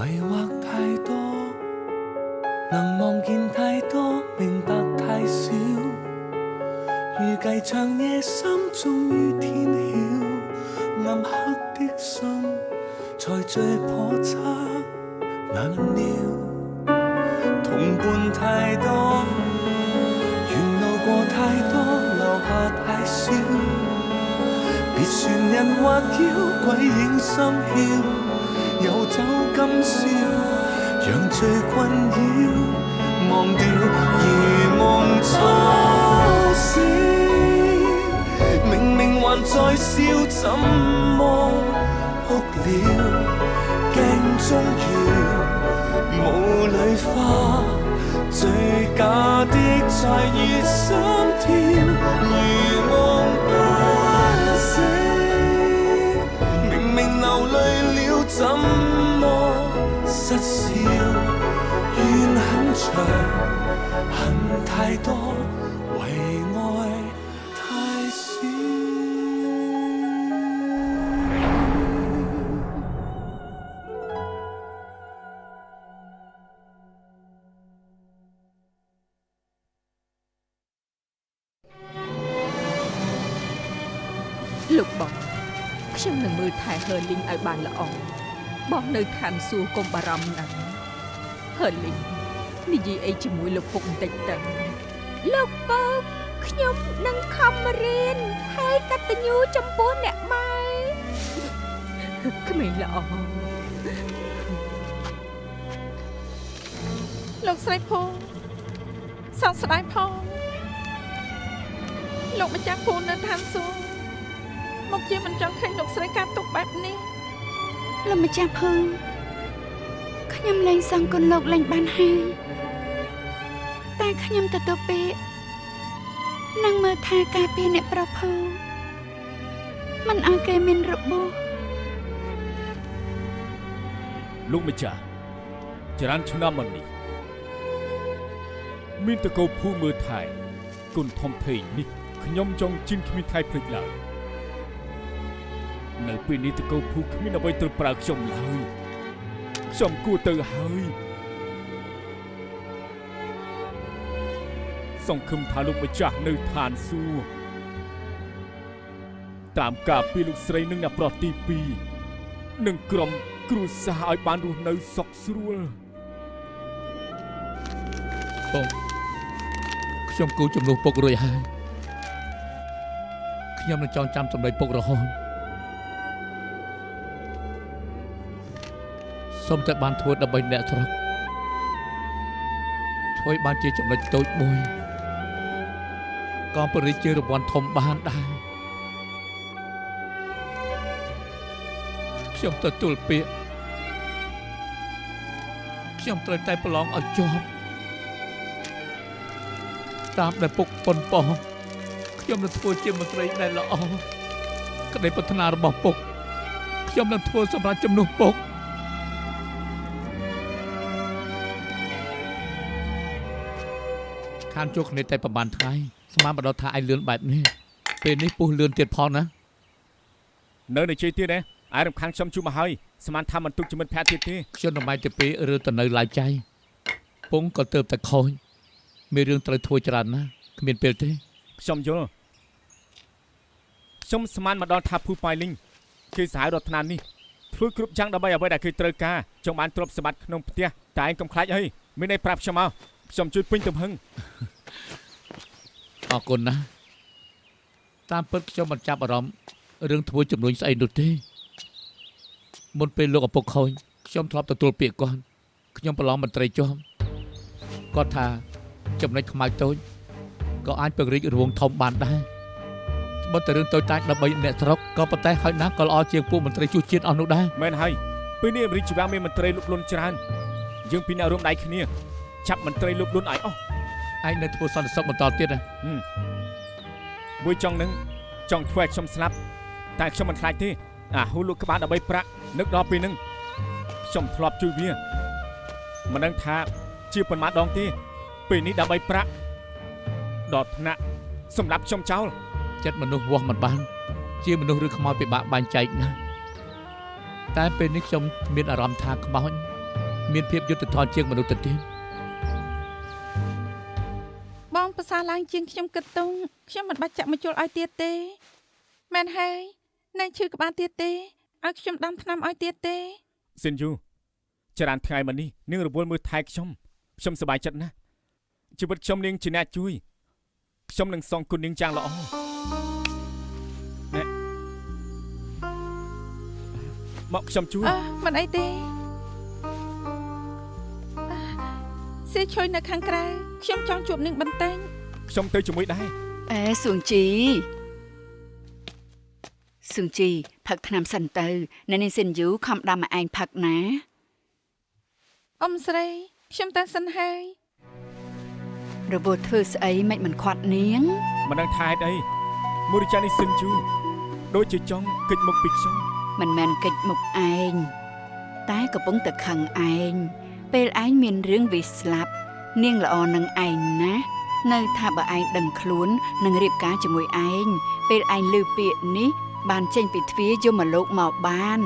迷惑太多，能望見太多，明白太少。預計長夜深，終於天曉，暗黑的心才最叵測難料。同伴太多，沿路過太多，留下太少。別船人或叫鬼影心竅，遊走今宵，讓最困擾忘掉，如夢初醒。明明還在笑，怎麼哭了？鏡中月，霧裏花，最假的在越心跳，如夢不醒。明明流淚了，怎麼失笑？怨很長，恨太多，為愛太少。លោកបងខ្ញុំនឹងមើលថែហឺលីងឲ្យបានល្អបងនៅឋានសួគ៌កុំបារម្ភណាស់ហឺលីងនិយាយអីជាមួយលោកពុកបន្តិចទៅលោកពុកខ្ញុំនឹងខំរៀនហើយកតញ្ញូចំពោះអ្នកម៉ែក្មេងល្អលោកស្រីភូសោកស្ដាយផងលោកម្ចាស់ភូនៅឋានសួគ៌មកជាមិនចង់ឃើញលោកស្រីកើតទុកបែបនេះលោកម្ចាស់ភូខ្ញុំលែងសង្កត់លោកលែងបានហើយតែខ្ញុំទទួលពាក្យនឹងមើលថែការពារអ្នកប្រុសភូមិនឲ្យគេមានរបួសលោកម្ចាស់ច្រើនឆ្នាំមកនេះមានតកោភូមើលថែគុណធំធេងនេះខ្ញុំចង់ជិនគ្មានថៃភ្លេចឡើយនៅពេលនេះតកោភូគ្មានអ្វីត្រូវប្រើខ្ញុំឡើយខ្ញុំគួរទៅហើយសង្ឃឹមថាលោកម្ចាស់នៅឋានសួគ៌តាមការពីលោកស្រីនិងអ្នកប្រុសទី2និងក្រុមគ្រួសារឲ្យបានរស់នៅសុខស្រួលបងខ្ញុំគូជំនួសពុករួចហើយខ្ញុំនឹងចងចាំសម្ដីពុករហូតសូមតែបានធ្វើដើម្បីអ្នកស្រុកធ្វើបានជាចំណុចតូចមួយក៏បរិជារង្វាន់ធំបានដែរខ្ញុំទទួលពាក្យខ្ញុំត្រូវតែប្រឡងឲ្យជាប់តាមដែលពុកប៉ុនប៉ងខ្ញុំនឹងធ្វើជាមន្ត្រីដែលល្អក្តីប្រាថ្នារបស់ពុកខ្ញុំនឹងធ្វើសម្រាប់ជំនួសពុកខានជួគ្នាតែប្រហែលថ្ងៃស្មានបដថាឯងលឿនបែបនេះពេលនេះពុះលឿនទៀតផងណានៅនិយាយទៀតឯងរំខានខ្ញុំជួបមកហើយស្មានថាមិនទុកជាមួយភ័ក្រទៀតទេខ្ញុំនឹងបាយទៅពេលឬទៅនៅឡើយចៃពងក៏ទៅតែខូចមានរឿងត្រូវធ្វើច្រើនណាស់គ្មានពេលទេខ្ញុំយល់ខ្ញុំស្មានមកដល់ថាភូប៉ៃលីងគេសហរដ្ឋាភិបាលនេះធ្វើគ្រប់យ៉ាងដើម្បីអ្វីដែលគេត្រូវការចង់បានទ្រព្យសម្បត្តិក្នុងផ្ទះតែឯងកុំខ្លាចអីមានអីប្រាប់ខ្ញុំមកខ្ញុំជួយពេញទំហឹងអរគុណណាស់តាមពិតខ្ញុំមិនចាប់អារម្មណ៍រឿងធ្វើចំនួនស្អីនោះទេមុនពេលលោកឪពុកខូចខ្ញុំធ្លាប់ទទួលពាក្យគាត់ខ្ញុំប្រឡងមន្ត្រីជាប់គាត់ថាចំណុចខ្មៅតូចក៏អាចពង្រីករង្វង់ធំបានដែរបើតែរឿងតូចតាចដើម្បីអ្នកស្រុកក៏ប៉ុន្តែហើយណាស់ក៏ល្អជាងពួកមន្ត្រីជួសជាតិអស់នោះដែរមែនហើយពេលនេះអាមេរិកច្បាស់មានមន្ត្រីលុបលុនច្រើនយើងពីរអ្នករួមដៃគ្នាចាប់មន្ត្រីលុបលុនឲ្យអស់ឯងនៅធ្វើសន្តិសុខបន្តទៀតណាមួយចង់នឹងចង់ធ្វើឲ្យខ្ញុំស្លាប់តែខ្ញុំមិនខ្លាចទេអាហ៊ូលក់ក្បាលដើម្បីប្រាក់នឹកដល់ពេលហ្នឹងខ្ញុំធ្លាប់ជួយវាមិនដឹងថាជាប៉ុន្មានដងទេពេលនេះដើម្បីប្រាក់ដល់ថ្នាក់សម្រាប់ខ្ញុំចោលចិត្តមនុស្សវាស់មិនបានជាមនុស្សឬខ្មោចពិបាកបែងចែកណាស់តែពេលនេះខ្ញុំមានអារម្មណ៍ថាខ្មោច មានភាពយុត្តិធម៌ជាងមនុស្សទៅទៀត បងប្រសាឡើងជាងខ្ញុំគិតតុងខ្ញុំមិនបាច់ចាក់មកជុលឲ្យទៀតទេមែនហើយនៅឈឺក្បាលទៀតទេឲ្យខ្ញុំដាំថ្នាំឲ្យទៀតទេ សិនយូច្រើនថ្ងៃមកនេះនាងរវល់មើលថែខ្ញុំសប្បាយចិត្តណាស់ជីវិតខ្ញុំនាងជាអ្នកជួយខ្ញុំនឹងសងគុណនាងយ៉ាងល្អណែមកខ្ញុំជួយ មិនអីទេសៀឈុយនៅខាងក្រៅខ្ញុំចង់ជួបនឹងបន្តិច ខ្ញុំទៅជាមួយដែរ អេសួងជីផឹកថ្នាំសិនទៅនៅនេះសិនយូខំដាំមកឯងផឹកណា អ៊ំស្រីខ្ញុំទៅសិនហើយ រវល់ធ្វើស្អីមិនខាត់នាង មិនដឹងថាហេតុអីមូរិចានេះសិនយូដូចជាចង់គេចមុខពីខ្ញុំ មិនមែនកិច្ចមុខឯងតែកំពុងតែខឹងឯងពេលឯងមានរឿងវាស្លាប់នាងល្អនឹងឯងណានៅថាបើឯងដឹងខ្លួននឹងរៀបការជាមួយឯងពេលឯងឮពាក្យនេះបានចេញពីទ្វារយកមកលោកមកបាន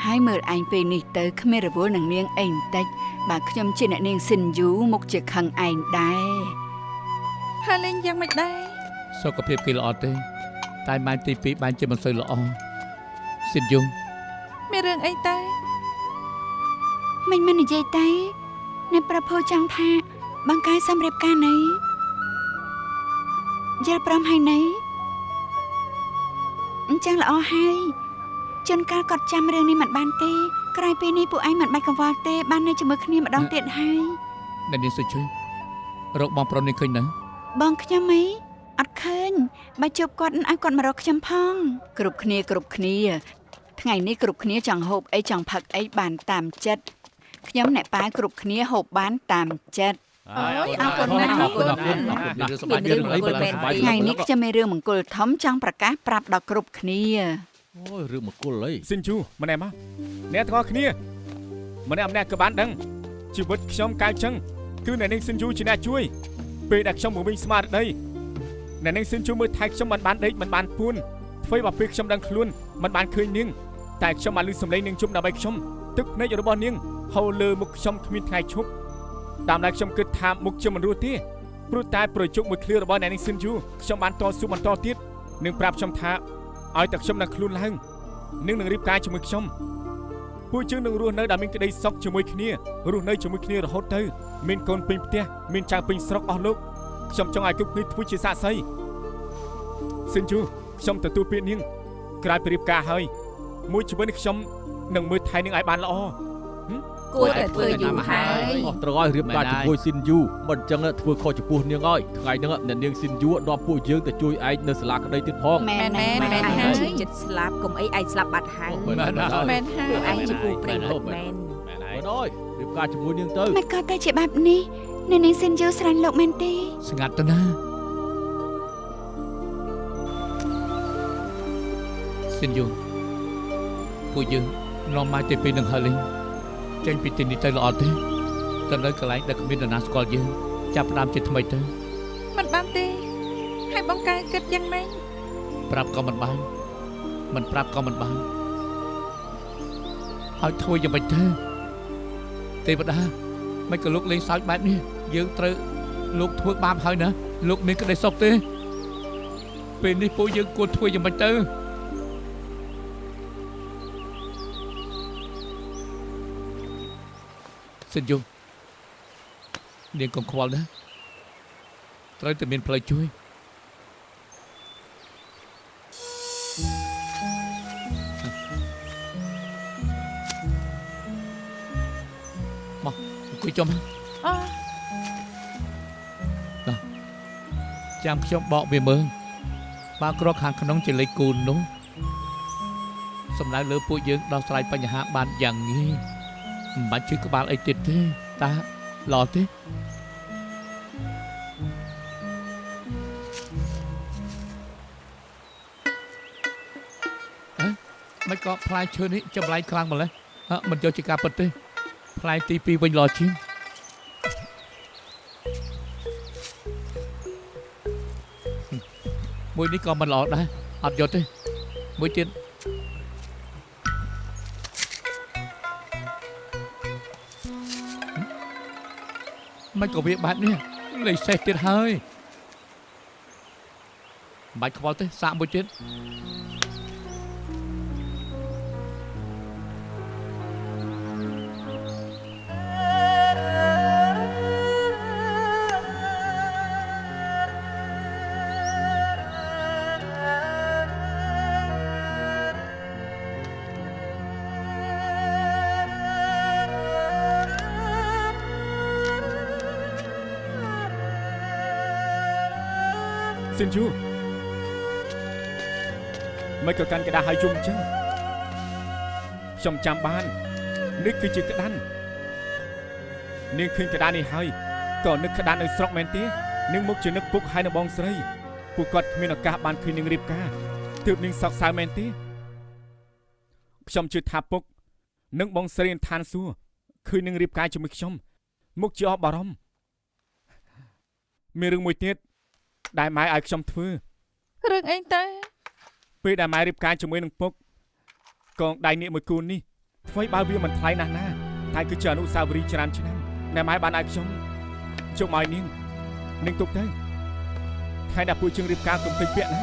ហើយមើលឯងពេលនេះទៅគ្មានរវល់នឹងនាងអីបន្តិចបើខ្ញុំជាអ្នកនាងសិនយូមុខជាខឹងឯងដែរ ហើយលេងយ៉ាងមិនដែរ សុខភាពគេល្អទេតែម៉ែទី2បានជាមិនសូវល្អសិនយូ មានរឿងអីទៅ មិននិយាយតែអ្នកប្រពន្ធចង់ថាបង្កាយសម្រាប់ការណីយល់ព្រមហើយណីអញ្ចឹងល្អហើយជួនកាលគាត់ចាំរឿងនេះមិនបានទេក្រោយពេលនេះពួកឯងមិនបាច់កង្វល់ទេបាននៅជាមួយគ្នាម្ដងទៀតហើយ អ្នកនាងសុជួយរកបងប្រុសនេះឃើញណា បងខ្ញុំអីអត់ឃើញបើជួបគាត់ឲ្យគាត់មករកខ្ញុំផងគ្រប់គ្នាថ្ងៃនេះគ្រប់គ្នាចង់ហូបអីចង់ផឹកអីបានតាមចិត្តខ្ញុំអ្នកប៉ាគ្រប់គ្នាហូបបានតាមចិត្ត អូយអរគុណណាស់ ថ្ងៃនេះខ្ញុំមានរឿងមង្គលធំចង់ប្រកាសប្រាប់ដល់គ្រប់គ្នា អូយរឿងមង្គលអី សិនយូម្នាក់មកអ្នកទាំងអស់គ្នាម្នាក់ក៏បានដឹងជីវិតខ្ញុំកៅចឹងគឺអ្នកនាងសិនយូជាអ្នកជួយពេលដែលខ្ញុំមកវិញស្មារតីអ្នកនាងសិនយូមើលថែខ្ញុំមិនបានដេកមិនបានពួនធ្វើឲ្យពេលខ្ញុំដឹងខ្លួនមិនបានឃើញនាងតែខ្ញុំបានឮសំឡេងនាងជុំដើម្បីខ្ញុំទឹកភ្នែករបស់នាងហូរលើមុខខ្ញុំគ្មានថ្ងៃឈប់តាមដែលខ្ញុំគិតថាមុខខ្ញុំមិនរស់ទេព្រោះតែប្រជុកមួយឃ្លារបស់អ្នកនាងសិនយូខ្ញុំបានតស៊ូបន្តទៀតនឹងប្រាប់ខ្ញុំថាឲ្យតែខ្ញុំនឹងខ្លួនឡើងនឹងរៀបការជាមួយខ្ញុំពួកយើងនឹងរស់នៅដែលមានក្តីសុខជាមួយគ្នារស់នៅជាមួយគ្នារហូតទៅមានកូនពេញផ្ទះមានចៅពេញស្រុកអស់លោកខ្ញុំចង់ឲ្យគ្រប់គ្នាធ្វើជាសាក្សីសិនយូខ្ញុំទទួលពាក្យនាងក្រោយពីរៀបការហើយមួយជីវិតខ្ញុំនឹងមើលថែនាងឲ្យបានល្អ គួរតែធ្វើយូរហើយ អស់ត្រូវឲ្យរៀបការជាមួយស៊ីនយូមិនអញ្ចឹងធ្វើខុសចំពោះនាងហើយថ្ងៃហ្នឹងអ្នកនាងស៊ីនយូនាំពួកយើងទៅជួយឯងនៅសាលាក្តីទៀតផង មែន ហើយ ហើយ ចិត្តស្លាប់កុំអីឯងស្លាប់បាត់ហើយ មែនហើយ ឯងជាពូព្រៃពិតមែន អើយរៀបការជាមួយនាងទៅ មិនក៏តែជាបែបនេះនៅនាងសិនយូស្រាញ់លោកមែនទេ ស្ងាត់ទៅណាសិនយូពួកយើងនាំមកទី2នឹងហើយលេងចេញពីទីនេះទៅល្អទេទៅនៅកន្លែងដែលគ្មាននរណាស្គាល់យើងចាប់ផ្ដើមជាថ្មីទៅ មិនបានទេហើយបងកែគិតយ៉ាងម៉េច ប្រាប់ក៏មិនបានមិនប្រាប់ក៏មិនបានហើយធ្វើយ៉ាងម៉េចទៅទេវតាមិនក៏លោកលេងសើចបែបនេះយើងត្រូវលោកធ្វើបាបហើយណាលោកមានក្តីសុខទេពេលនេះពួកយើងគួរធ្វើយ៉ាងម៉េចទៅសិនយូនាងកុំខ្វល់ណាត្រូវតែមានផ្លូវជួយមកអង្គុយចុះ អូ ចាំខ្ញុំបកវាមើលបើក្រខាងក្នុងជាលេខគូននោះសំដៅលើពួកយើងដោះស្រាយបញ្ហាបានយ៉ាងងាយមិនបាច់ជួយក្បាលអីទៀតទេតាល្អទេមិនក៏ផ្លែឈើនេះចម្លែកខ្លាំងម្ល៉េះមិនយកជាការពិតទេផ្លែទី2វិញល្អជាងមួយនេះក៏មិនល្អដែរអត់យកទេមួយទៀត មិនក៏វាបែបនេះលេខសេះទៀតហើយបាច់ខ្វល់ទេសាកមួយទៀត សិនយូមិនក៏កាន់ក្តារហើយយំអញ្ចឹងខ្ញុំចាំបាននេះគឺជាក្តាន់នាងឃើញក្តារនេះហើយក៏នឹកក្តារនៅស្រុកមែនទេនាងមុខជានឹកពុកហើយនៅបងស្រីពួកគាត់គ្មានឱកាសបានឃើញនាងរៀបការទើបនាងសោកសៅមែនទេខ្ញុំជឿថាពុកនិងបងស្រីឋានសួគ៌ឃើញនាងរៀបការជាមួយខ្ញុំមុខជាអបបារម្ភមានរឿងមួយទៀតដែលម៉ែឲ្យខ្ញុំធ្វើ រឿងអីទៅ ពេលដែលម៉ែរៀបការជាមួយនឹងពុកកងដៃនេះមួយគូននេះធ្វើឲ្យបើវាមិនថ្លៃណាស់ណាតែគឺជាអនុស្សាវរីយ៍ច្រើនឆ្នាំដែលម៉ែបានឲ្យខ្ញុំជុំឲ្យនាងទុកទៅថ្ងៃដែលពួកជើងរៀបការកុំពេញពាក្យណា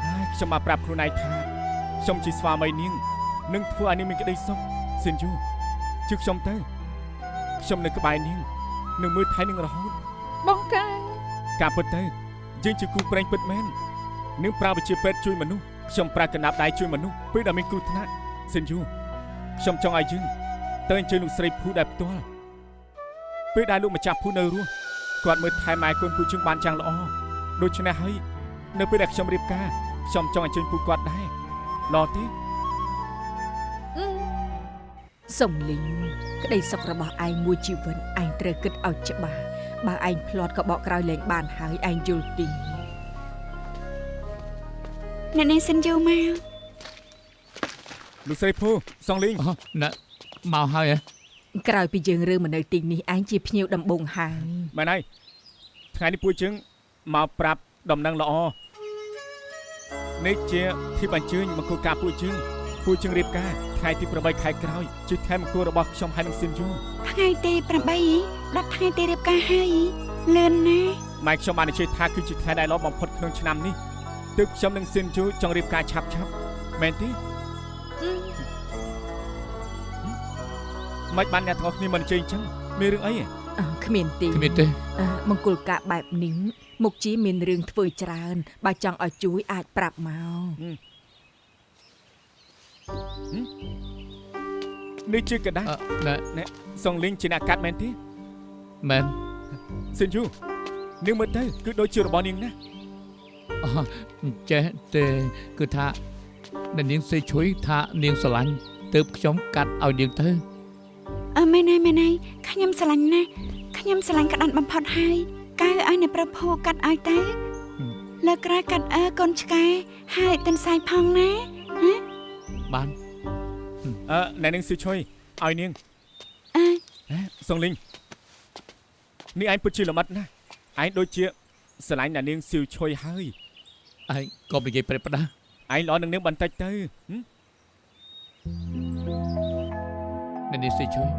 ហើយខ្ញុំមកប្រាប់ខ្លួនឯងថាខ្ញុំជាស្វាមីនាងនឹងធ្វើឲ្យនាងមានក្តីសុខសិនយូជឿខ្ញុំទៅខ្ញុំនៅក្បែរនាងនឹងមើលថែនាងរហូត បងកាយ ការពិតទៅយើងជាគូប្រេងពិតមែននឹងប្រើវិជាពេទ្យជួយមនុស្សខ្ញុំប្រើកណ្ដាប់ដៃជួយមនុស្សពេលដែលមានគ្រោះថ្នាក់សិនយូខ្ញុំចង់ឲ្យយើងទៅអញ្ជើញលោកស្រីភូដែលផ្ទាល់ពេលដែលលោកម្ចាស់ភូនៅរស់គាត់មើលថែម៉ែកូនពូជើងបានយ៉ាងល្អដូច្នេះហើយនៅពេលដែលខ្ញុំរៀបការខ្ញុំចង់អញ្ជើញពូគាត់ដែរល្អទេ សុំលីងក្តីសុខរបស់ឯងមួយជីវិតឯងត្រូវគិតឲ្យច្បាស់បើឯងភ្លាត់ក៏បកក្រោយលែងបានហើយឯងយល់ទី អ្នកនាងសិនយូមក លោកស្រីភូសងលីង អូណាមកហើយហ៎ ក្រោយពីយើងរើមកនៅទីនេះឯងជាភ្ញៀវដំបងហើយ មែនហើយថ្ងៃនេះពួកយើងមកប្រាប់ដំណឹងល្អនេះជាធីបអញ្ជើញមកគូការពួកយើងរៀបការថ្ងៃទី8ខែក្រោយជាថ្ងៃមង្គលរបស់ខ្ញុំហើយនឹងស៊ីនយូ ថ្ងៃទី8 10ថ្ងៃទីរៀបការហើយលឿនណាស់ ម៉ែខ្ញុំបាននិយាយថាគឺជាថ្ងៃដែលល្អបំផុតក្នុងឆ្នាំនេះទើបខ្ញុំនឹងស៊ីនយូចង់រៀបការឆាប់មែនទេមិនបានអ្នកទាំងអស់គ្នាមិនជ័យអញ្ចឹងមានរឿងអី គ្មានទី គ្មានទេ មង្គលការបែបនេះមុខជាមានរឿងធ្វើច្រើនបើចង់ឲ្យជួយអាចប្រាប់មក នេះជាកណ្ដាស់ ណែ សងលីងជាអ្នកកាត់មែនទេ មែន ស៊ីនយូនាងមើលទៅគឺដូចជារបស់នាងណា អូចេះទេគឺថាអ្នកនាងសេឈុយថានាងស្រឡាញ់ទើបខ្ញុំកាត់ឲ្យនាងទៅ មែនហើយខ្ញុំស្រឡាញ់ណាស់ខ្ញុំស្រឡាញ់ក្តាន់បំផុតហើយកៅឲ្យអ្នកប្រភោកាត់ឲ្យទៅលើក្រោយកាត់កូនឆ្កែហើយទិនសាយផងណា បាន អ្នកនាងស៊ីឈុយឲ្យនាងសងលីងនេះឯងពិតជាល្មិតណាស់ឯងដូចជាស្រឡាញ់អ្នកនាងស៊ីឈុយហើយ ឯងក៏និយាយប្រិបផ្ដា ឯងល្អនឹងនាងបន្តិចទៅ អ្នកនាងសេជួយ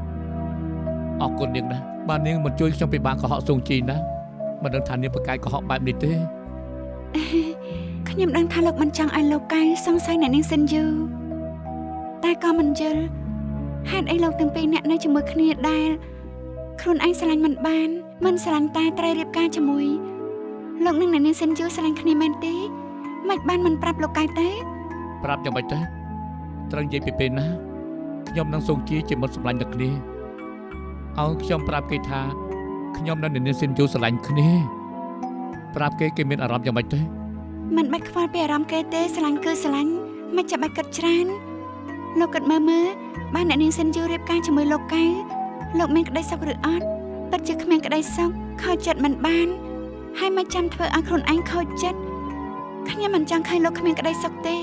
អរគុណនាងណាស់បាននាងមិនជួយខ្ញុំពិបាកកុហកសងជីណាមិនដឹងថានាងប្រកែកកុហកបែបនេះទេ ខ្ញុំដឹងថាលោកមិនចង់ឲ្យលោកកៅសង្ស័យអ្នកនាងសិនយូតែក៏មិនយល់ហេតុអីលោកទាំងពីរអ្នកនៅជាមួយគ្នាដែលខ្លួនឯងស្រឡាញ់មិនបានមិនស្រឡាញ់តែត្រូវរៀបការជាមួយលោកនិងអ្នកនាងសិនយូស្រឡាញ់គ្នាមែនទេមិនបានមិនប្រាប់លោកកៅទេ ប្រាប់យ៉ាងម៉េចទៅត្រូវនិយាយពីពេលណាខ្ញុំនឹងសងជីជាមិត្តសម្លាញ់នឹងគ្នាឲ្យខ្ញុំប្រាប់គេថាខ្ញុំនិងអ្នកនាងសិនយូស្រឡាញ់គ្នាប្រាប់គេមានអារម្មណ៍យ៉ាងម៉េចទៅ មិនបាច់ខ្វល់ពីអារម្មណ៍គេទេស្រឡាញ់គឺស្រឡាញ់មិនចាំបាច់គិតច្រើនលោកគិតមើលបានអ្នកនាងសិនយូរៀបការជាមួយលោកកៅលោកមានក្តីសុខឬអត់ពិតជាគ្មានក្តីសុខខូចចិត្តមិនបានហើយមិនចាំធ្វើឲ្យខ្លួនឯងខូចចិត្តខ្ញុំមិនចង់ឃើញលោកគ្មានក្តីសុខទេ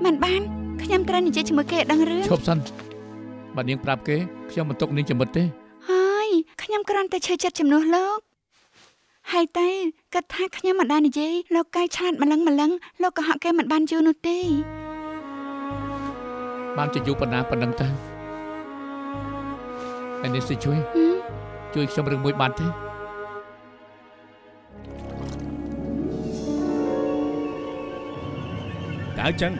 មិនបានខ្ញុំត្រូវនិយាយជាមួយគេឲ្យដឹងរឿង ឈប់សិនបើនាងប្រាប់គេខ្ញុំមិនទុកនាងជាមិត្តទេ ហើយខ្ញុំគ្រាន់តែឈឺចិត្តជំនួសលោកហើយតែគិតថាខ្ញុំមិនបាននិយាយលោកកៅឆ្លាតម្លឹងលោកក៏ហក់គេមិនបានយូរនោះទេ បានជាយូរប៉ុណ្ណាប៉ុណ្ណឹងទៅ ហើយនេះសិជួយ ហឹម ជួយខ្ញុំរឿងមួយបានទេ តើអញ្ចឹង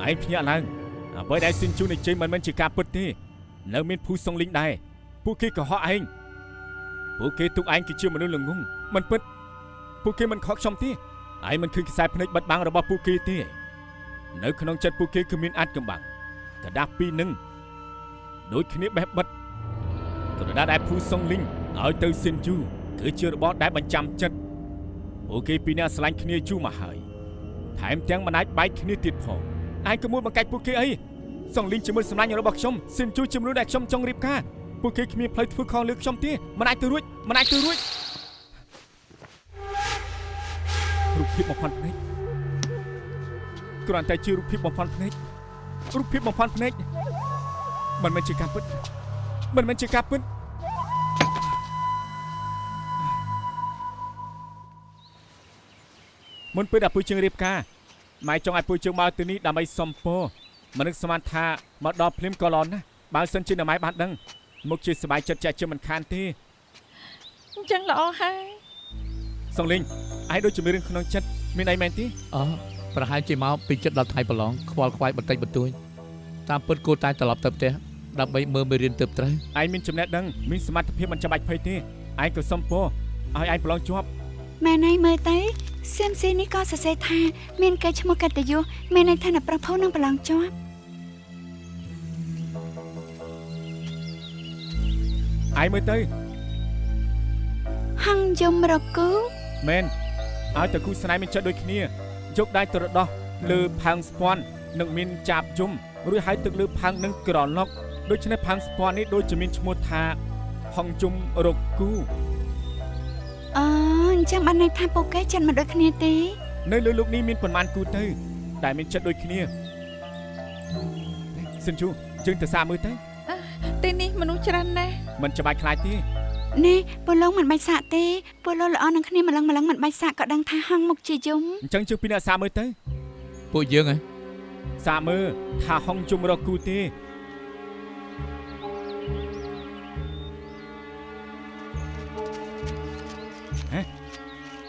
ឯងភ្ញាក់ឡើងអ្វីដែលស៊ីនជូនិយាយមិនមែនជាការពិតទេនៅមានភូសុងលីងដែរពួកគេកុហកឯងពួកគេទុកឯងគឺជាមនុស្សល្ងងមិនពិតពួកគេមិនខកខ្ញុំទេឯងមិនឃើញខ្សែភ្នែកបិទបាំងរបស់ពួកគេទេនៅក្នុងចិត្តពួកគេគឺមានអាចកំបាំងกระดาษពីរនឹងដូចគ្នាបេះបិទกระดาษដែលភូសុងលីងឲ្យទៅស៊ីនជូគឺជារបស់ដែលបញ្ចាំចិត្តពួកគេពីរនាក់ស្រឡាញ់គ្នាយូរមកហើយថែមទាំងមិនអាចបែកគ្នាទៀតផងឯងក៏មួយបង្កាច់ពួកគេអីសុងលីងជាមួយសម្លាញ់របស់ខ្ញុំស៊ីនជូជាមួយដែលខ្ញុំចង់រៀបការពួកគេគ្មានផ្លូវធ្វើខុសលើខ្ញុំទេមិនអាចទៅរួចរូបភាពបំផាន់ភ្នែកគ្រាន់តែជារូបភាពបំផាន់ភ្នែកមិនមែនជាការពិតមុនពេលដល់ពូជើងរៀបការម៉ែចង់ឲ្យពូជើងមកទីនេះដើម្បីសំពរមិននឹកស្មានថាមកដល់ភ្លាមក៏ល្អណាស់បើសិនជាម៉ែបានដឹងមុខជាសบายចិត្តចាក់ជាមិនខានទេ អញ្ចឹងល្អហើយ សុងលីងឯងដូចជាមានរឿងក្នុងចិត្តមានអីមែនទេ អូប្រហែលជាមកពីចិត្តដល់ថ្ងៃប្រឡងខ្វល់ខ្វាយបន្តិចបន្តួចតាមពិតគួរតែត្រឡប់ទៅផ្ទះដើម្បីមើលមេរៀនទៅត្រូវ ឯងមានចំណេះដឹងមានសមត្ថភាពមិនចាំបាច់ភ័យទេឯងក៏សំពរឲ្យឯងប្រឡងជាប់ ម៉ែណៃមើលទៅសៀមស៊ីនេះក៏សរសេរថាមានកេរ្តិ៍ឈ្មោះកិត្តិយសមានន័យថាអ្នកប្រពន្ធនឹងប្រឡងជាប់ ឯងមើលទៅ ហង្សយមរកូ មែនឲ្យតែគូស្នេហ៍មានចិត្តដូចគ្នាយកដៃទៅរដោះលើផើងស្ពាន់នឹងមានចាបយំរួចហើយទឹកលើផើងនឹងក្រឡុកដូច្នេះផើងស្ពាន់នេះដូចជាមានឈ្មោះថាហង្សយមរគូ អូអញ្ចឹងបានន័យថាពួកគេចិត្តមិនដូចគ្នាទេ នៅលើលោកនេះមានប៉ុន្មានគូទៅដែលមានចិត្តដូចគ្នាសិនជូយើងទៅសាកមើលទៅ ទីនេះមនុស្សច្រើនណាស់ មិនច្បាច់ខ្លាចទេ ណែពលឡងមិនបាច់សាក់ទេពលឡងល្អនឹងគ្នាម្លឹងមិនបាច់សាក់ក៏ដឹងថាហង្សមុខជាយំ អញ្ចឹងជើងពីអ្នកសាកមើលទៅ ពួកយើងហ៎ សាកមើលថាហង្សយមរគូទេ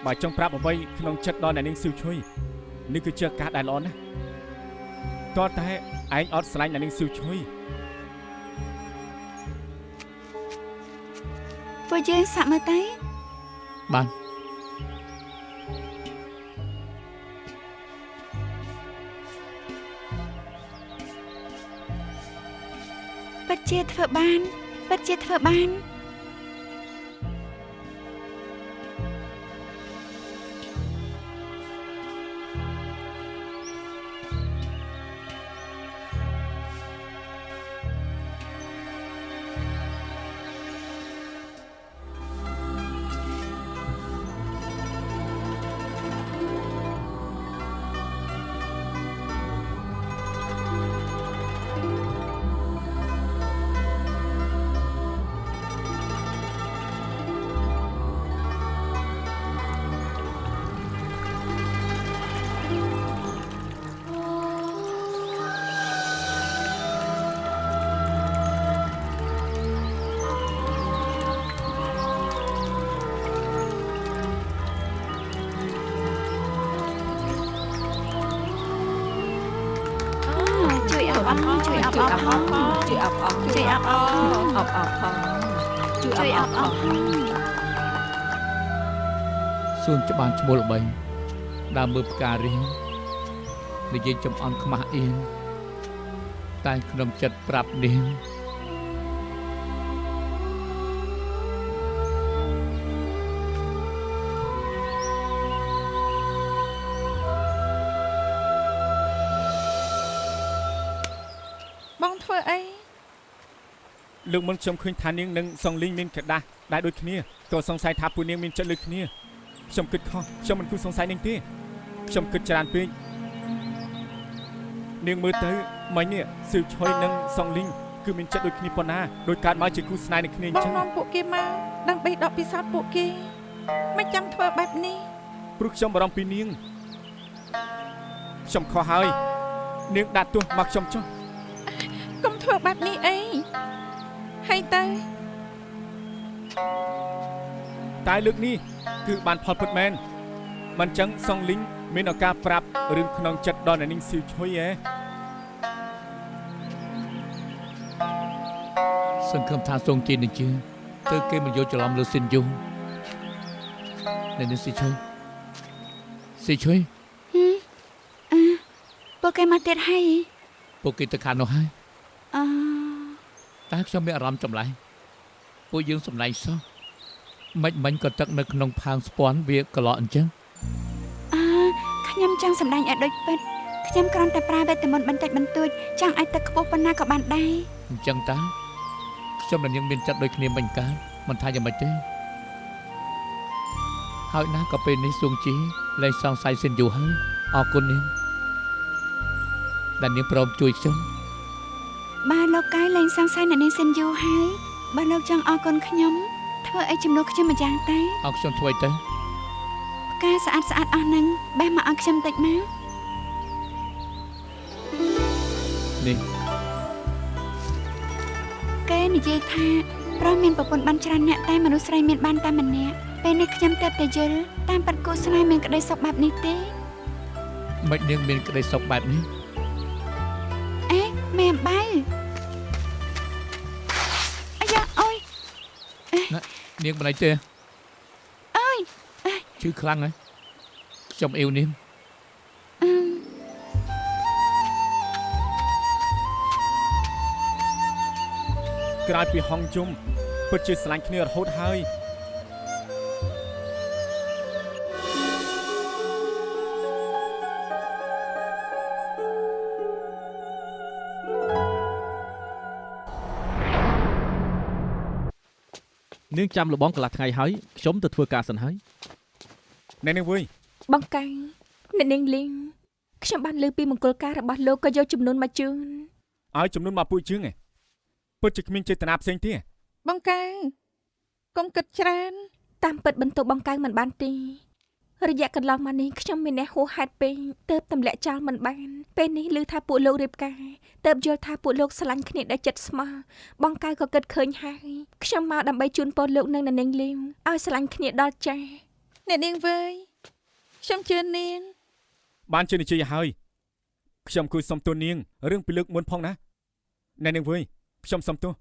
បើចង់ប្រាប់អ្វីក្នុងចិត្តដល់អ្នកនាងស៊ូឈុយនេះគឺជាការដែលល្អណាស់តើតែឯងអត់ស្រឡាញ់អ្នកនាងស៊ូឈុយ ពួកយើងសាក់មើលទៅ បាន ពិតជាធ្វើបាន ជួយអបអបជួយអបអបជួយអបអបជួយអបអបអបអបជួយអបអប សួនច្បារឈ្មោះល្បីដើមមើលផ្ការៀងនិយាយចំអន់ខ្មាស់អៀនតែក្នុងចិត្តប្រាប់នាង បងធ្វើអី លើកមុនខ្ញុំឃើញថានាងនិងសុងលីងមានក្រដាស់ដែលដូចគ្នាក៏សង្ស័យថាពួកនាងមានចិត្តដូចគ្នាខ្ញុំគិតខុសខ្ញុំមិនគួរសង្ស័យនាងទេខ្ញុំគិតច្រើនពេកនាងមើលទៅមិញនេះស៊ឺឆុយនិងសុងលីងគឺមានចិត្តដូចគ្នាប៉ុណ្ណាដោយកើតមកជាគូស្នេហ៍នឹងគ្នាអ ប ញ្ ង ចឹង នាំពួកគេមកដើម្បីដកពិសោធន៍ពួកគេមិនចាំធ្វើបែបនេះ ព្រោះខ្ញុំបារម្ភពីនាងខ្ញុំខុសហើយនាងដាក់ទោសមកខ្ញុំចុះ កុំធ្វើបែបនេះអីហើយទៅ តែលើកនេះគឺបានផលពិតមែនមិនចឹងសងលីងមានឱកាសប្រាប់រឿងក្នុងចិត្តដល់អ្នកនាងស៊ីវឈុយហ៎ សង្ឃឹមថាសងទីនឹងជឿទៅគេមិនយកច្រឡំលើស៊ីនយូនៅនេះស៊ីឈុយ ពួកគេមកទៀតហើយ ពួកគេទៅខាងនោះហើយ អឺ តែខ្ញុំមានអារម្មណ៍ចម្លែកពួកយើងសម្ដែងសោះមិនក៏ទឹកនៅក្នុងផើងស្ពាន់វាក្លោអញ្ចឹង ខ្ញុំចង់សម្ដែងឲ្យដូចពិតខ្ញុំគ្រាន់តែប្រើវេទមន្តបន្តិចបន្តួចចង់ឲ្យទឹកខ្ពស់ប៉ុណ្ណាក៏បានដែរ អញ្ចឹងតាខ្ញុំនិងនាងមានចិត្តដូចគ្នាមិនកើតមិនថាយ៉ាងម៉េចទេហើយណាក៏ពេលនេះសួងជីលែងសង្ស័យស៊ីនយូហើយអរគុណនាងដែលនាងព្រមជួយខ្ញុំ បើលោកកាយលែងសង្ស័យអ្នកនាងស៊ីនយូហើយបើលោកចង់អរគុណខ្ញុំធ្វើអីជំនួសខ្ញុំម្យ៉ាងទៅ អរខ្ញុំធ្វើទៅ ផ្កាស្អាតអស់ហ្នឹងបេះមកឲ្យខ្ញុំតិចមក នេះ គេនិយាយថាប្រុសមានប្រពន្ធបានច្រើនអ្នកតែមនុស្សស្រីមានបានតែម្នាក់ពេលនេះខ្ញុំទើបតែយល់តាមពិតគូស្នេហ៍មានក្តីសុខបែបនេះទេ មិននាងមានក្តីសុខបែបនេះ អេមែនបើអាយ៉ាអើយ នាងមិនអីទេ អើយ ឈឺខ្លាំងហើយខ្ញុំអ៊ីវនាង ក្រោយពីហងជុំពិតជាស្រឡាញ់គ្នារហូតហើយ នាងចាំលបងកន្លះថ្ងៃហើយខ្ញុំទៅធ្វើការសិនហើយ អ្នកនាងវើយ បងកាំងអ្នកនាងលីងខ្ញុំបានលើពីមង្គលការរបស់លោកក៏យកចំនួនមកជូន ឲ្យចំនួនមកពួកជើងឯងពិតជាគ្មានចេតនាផ្សេងទេ បងកៅកុំគិតច្រើន តាមពិតបន្ទោបងកាំងមិនបានទេរយៈកន្លងមកនេះខ្ញុំមានអ្នកហួសហេតុពេកទើបទម្លាក់ចោលមិនបានពេលនេះឮថាពួកលោករៀបការទើបយល់ថាពួកលោកស្រឡាញ់គ្នាដែលចិត្តស្មោះបងកៅក៏គិតឃើញហើយខ្ញុំមកដើម្បីជូនពរលោកនិងអ្នកនាងលីងឲ្យស្រឡាញ់គ្នាដល់ចាស់ អ្នកនាងវើយខ្ញុំជឿនាង បានជានិយាយហើយខ្ញុំគួយសុំទោសនាងរឿងពីលើកមុនផងណាអ្នកនាងវើយខ្ញុំសុំទោស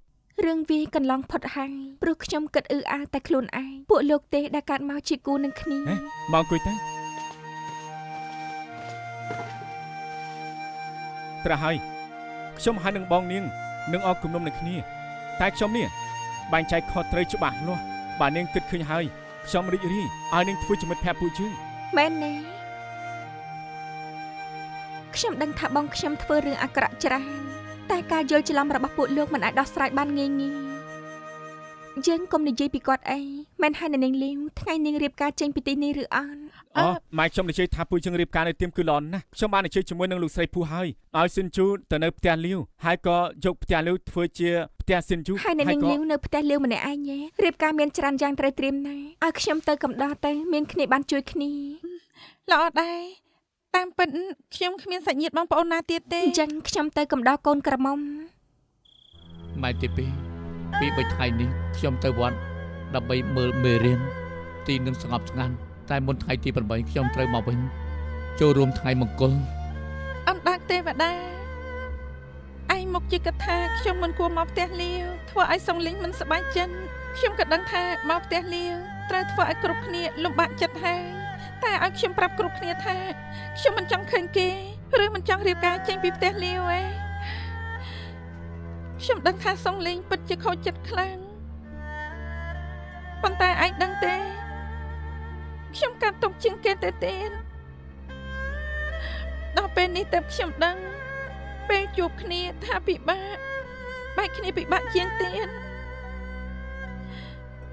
រឿងវាកន្លងផុតហើយព្រោះខ្ញុំគិតតែខ្លួនឯងពួកលោកទេដែលកើតមកជាគូនឹងគ្នា មកអង្គុយទៅត្រាស់ហើយខ្ញុំហើយនឹងបងនាងនឹងអរគុណនឹងគ្នាតែខ្ញុំនេះបែងចែកខុសត្រូវច្បាស់លាស់បើនាងគិតឃើញហើយខ្ញុំរីករាយឲ្យនាងធ្វើជាមិត្តភក្តិពួកជើង មែនទេខ្ញុំដឹងថាបងខ្ញុំធ្វើរឿងអាក្រក់ច្រើនតែការយល់ច្រឡំរបស់ពួកលោកមិនអាចដោះស្រាយបានងាយៗយើងកុំនិយាយពីគាត់អីមែនហើយនៅនាងលីវថ្ងៃនាងរៀបការចេញពីទីនេះឬអត់ អូម៉ែខ្ញុំនិយាយថាពួកជើងរៀបការនៅទៀមគឺល្អណាស់ខ្ញុំបាននិយាយជាមួយនឹងលោកស្រីភូហើយឲ្យស៊ិនជូទៅនៅផ្ទះលាវហើយក៏យកផ្ទះលាវធ្វើជាផ្ទះស៊ិនជូ ហើយនៅនាងលីវនៅផ្ទះលាវម្នាក់ឯងរៀបការមានច្រើនយ៉ាងត្រូវត្រៀមណាស់ឲ្យខ្ញុំទៅកំដរទៅមានគ្នាបានជួយគ្នា ល្អដែរតាមពិតខ្ញុំគ្មានសាច់ញាតិបងប្អូនណាទៀតទេ អញ្ចឹងខ្ញុំទៅកំដរកូនក្រមុំ ម៉ែទី2ពី3ថ្ងៃនេះខ្ញុំទៅវត្តដើម្បីមើលមេរៀនទីនឹងស្ងប់ស្ងាត់តែមុនថ្ងៃទី8ខ្ញុំត្រូវមកវិញចូលរួមថ្ងៃមង្គល អំដាកទេវតាឯងមកជាកថាខ្ញុំមិនគួរមកផ្ទះលាវធ្វើឲ្យសុងលីងមិនសប្បាយចិត្តខ្ញុំក៏ដឹងថាមកផ្ទះលាវត្រូវធ្វើឲ្យគ្រប់គ្នាលំបាកចិត្តហើយតែឲ្យខ្ញុំប្រាប់គ្រប់គ្នាថាខ្ញុំមិនចង់ឃើញគេឬមិនចង់រៀបការចេញពីផ្ទះលាវទេខ្ញុំដឹងថាសុងលីងពិតជាខូចចិត្តខ្លាំងប៉ុន្តែឯងដឹងទេខ្ញុំកាត់ទុកជាងគេទៅទៀតដល់ពេលនេះតែខ្ញុំដឹងពេលជួបគ្នាថាពិបាកបែកគ្នាពិបាកជាងទៀត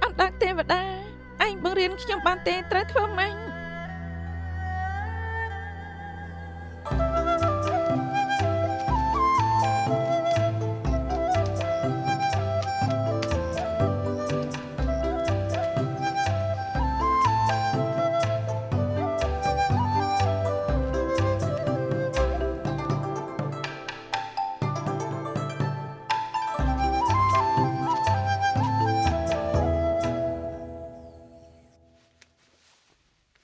អត់ដឹងទេវតាឯងបង្រៀនខ្ញុំបានទេត្រូវធ្វើម៉េច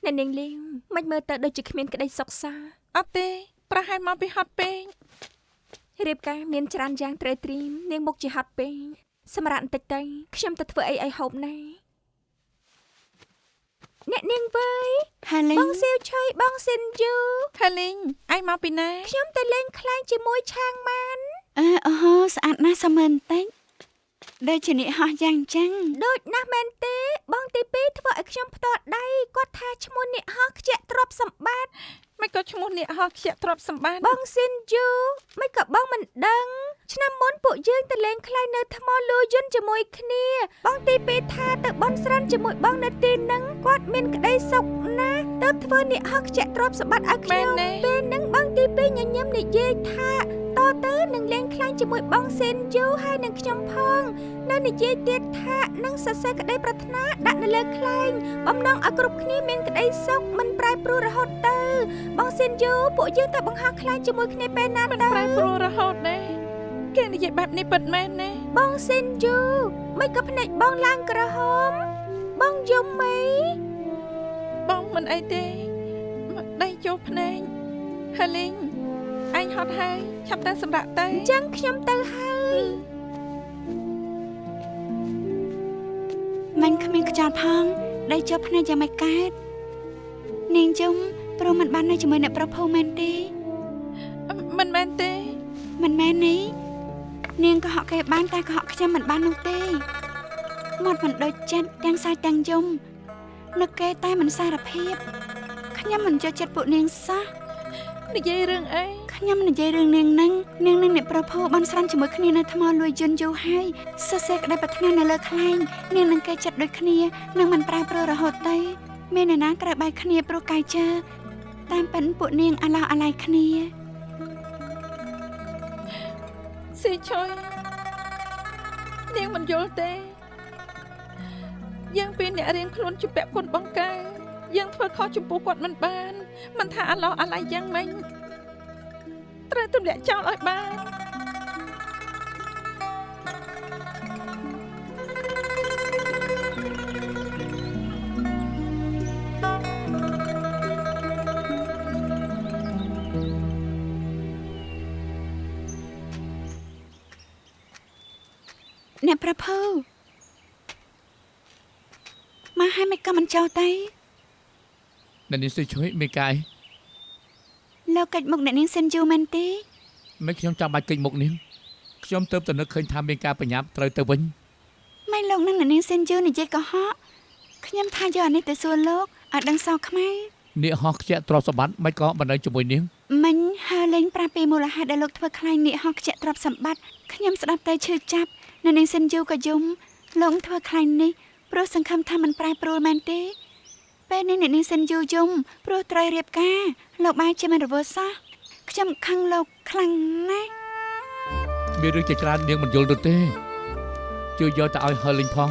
អ្នកនាងលីវមិនមើលទៅដូចជាគ្មានក្តីសុខសោះ អត់ទេប្រហែលមកពីហត់ពេក រៀបការមានច្រើនយ៉ាងត្រេត្រៀមនាងមុខជាហត់ពេកសម្រាប់បន្តិចទៅខ្ញុំទៅធ្វើអីឲ្យហូបណាអ្នកនាងវើយ ហាលី បងសៀវឆៃបងសិនយូ ហាលីងឯងមកពីណា ខ្ញុំទៅលេងខ្លែងជាមួយឆាងម៉ាន អូហូស្អាតណាស់សមន្តិចដូចជាអ្នកហោះយ៉ាងចឹង ដូចណាស់មែនទេបងទី2ធ្វើឲ្យខ្ញុំផ្ទាល់ដៃគាត់ថាឈ្មោះអ្នកហោះខ្ជាក់ទ្រព្យសម្បត្តិ មិនក៏ឈ្មោះអ្នកហោះខ្ជាក់ទ្រព្យសម្បត្តិ បងសិនយូមិនក៏បងមិនដឹងឆ្នាំមុនពួកយើងទៅលេងខ្លែងនៅថ្មលូយន្តជាមួយគ្នាបងទី2ថាទៅបន់ស្រន់ជាមួយបងនៅទីហ្នឹងគាត់មានក្តីសុខណាស់ទៅធ្វើអ្នកហោះខ្ជាក់ទ្រព្យសម្បត្តិឲ្យខ្ញុំពេលហ្នឹងបងទី2ញញឹមនិយាយថាតទៅនឹងលេងខ្លែងជាមួយបងសិនយូហើយនឹងខ្ញុំផងនៅនិយាយទៀតថានឹងសរសេរក្តីប្រាថ្នាដាក់នៅលើខ្លែងបំណងឲ្យគ្រប់គ្នាមានក្តីសុខមិនប្រែប្រួលរហូតទៅបងសិនយូពួកយើងទៅបង្ហោះខ្លែងជាមួយគ្នាពេលណា មិន ទៅ ប្រែប្រួលរហូតទេគេនិយាយបែបនេះពិតមែនទេ បងសិនយូមិនក៏ភ្នែកបងឡើងក្រហមបងយំមី បងមិនអីទេមកដៃចូលភ្នែកហាលីងឯងហត់ហើយឆាប់ទៅសម្រាប់ទៅ អញ្ចឹងខ្ញុំទៅហើយ មិនគ្មានខ្យល់ផងដៃចុះភ្នែកយ៉ាងមិនកើតនាងយំព្រោះមិនបាននៅជាមួយអ្នកប្រពន្ធមែនទេ មិនមែនទេ មិនមែននេះនាងក៏ហក់គេបានតែក៏ហក់ខ្ញុំមិនបាននោះទេមាត់មិនដូចចិត្តទាំងសាយទាំងយំនឹកគេតែមិនសារភាពខ្ញុំមិនចូលចិត្តពួកនាងសោះ និយាយរឿងអី ខ្ញុំនិយាយរឿងនាងនឹងអ្នកប្រពន្ធបានស្រន់ជាមួយគ្នានៅថ្មលួយយន្តយូរហើយសរសេរក្តីប្រាថ្នានៅលើខ្លែងនាងនឹងគេចិត្តដូចគ្នានឹងមិនប្រែប្រួលរហូតទៅមានអ្នកណាក្រៅបែកគ្នាព្រោះកាយជើតាមប៉ិនពួកនាងអាឡោអាឡៃគ្នា ស៊ីឆុយនាងមិនយល់ទេយើងពីអ្នករៀនខ្លួនជាពាក់គុណបង្កើយើងធ្វើខុសចំពោះគាត់មិនបានមិនថាអាឡោអាឡៃយ៉ាងម៉េចត្រូវទម្លាក់ចោលឲ្យបាន អ្នកប្រពន្ធមកឲ្យមិនក៏មិនចោលទៅ អ្នកនាងសុយជួយមេកាយ លោកកិច្ចមុខអ្នកនាងសិនយូមែនទេ មិនខ្ញុំចាំបាច់កិច្ចមុខនាងខ្ញុំទៅនឹកឃើញថាមានការបញ្ញាប់ត្រូវទៅវិញ មិនលោកនឹងអ្នកនាងសិនយូនិយាយកុហកខ្ញុំថាយកអានេះទៅសួរលោកឲ្យដឹងសោកខ្មែរ អ្នកហោះខ្ជាក់ទ្រព្យសម្បត្តិមិនក៏មិននៅជាមួយនាង មិញហើលេងប្រាប់ពីមូលហេតុដែលលោកធ្វើខ្លែងនេះហោះខ្ជាក់ទ្រព្យសម្បត្តិខ្ញុំស្ដាប់ទៅឈឺចាប់អ្នកនាងសិនយូក៏យំលោកធ្វើខ្លែងនេះព្រោះសង្ឃឹមថាមិនប្រែប្រួលមែនទេពេលនេះអ្នកនាងសិនយូយំព្រោះត្រូវរៀបការលោកបែរជាមិនរវល់សោះខ្ញុំខឹងលោកខ្លាំងណាស់ មានរឿងជាច្រើននាងមិនយល់ទៅទេជួយយកទៅឲ្យហឺលីងផង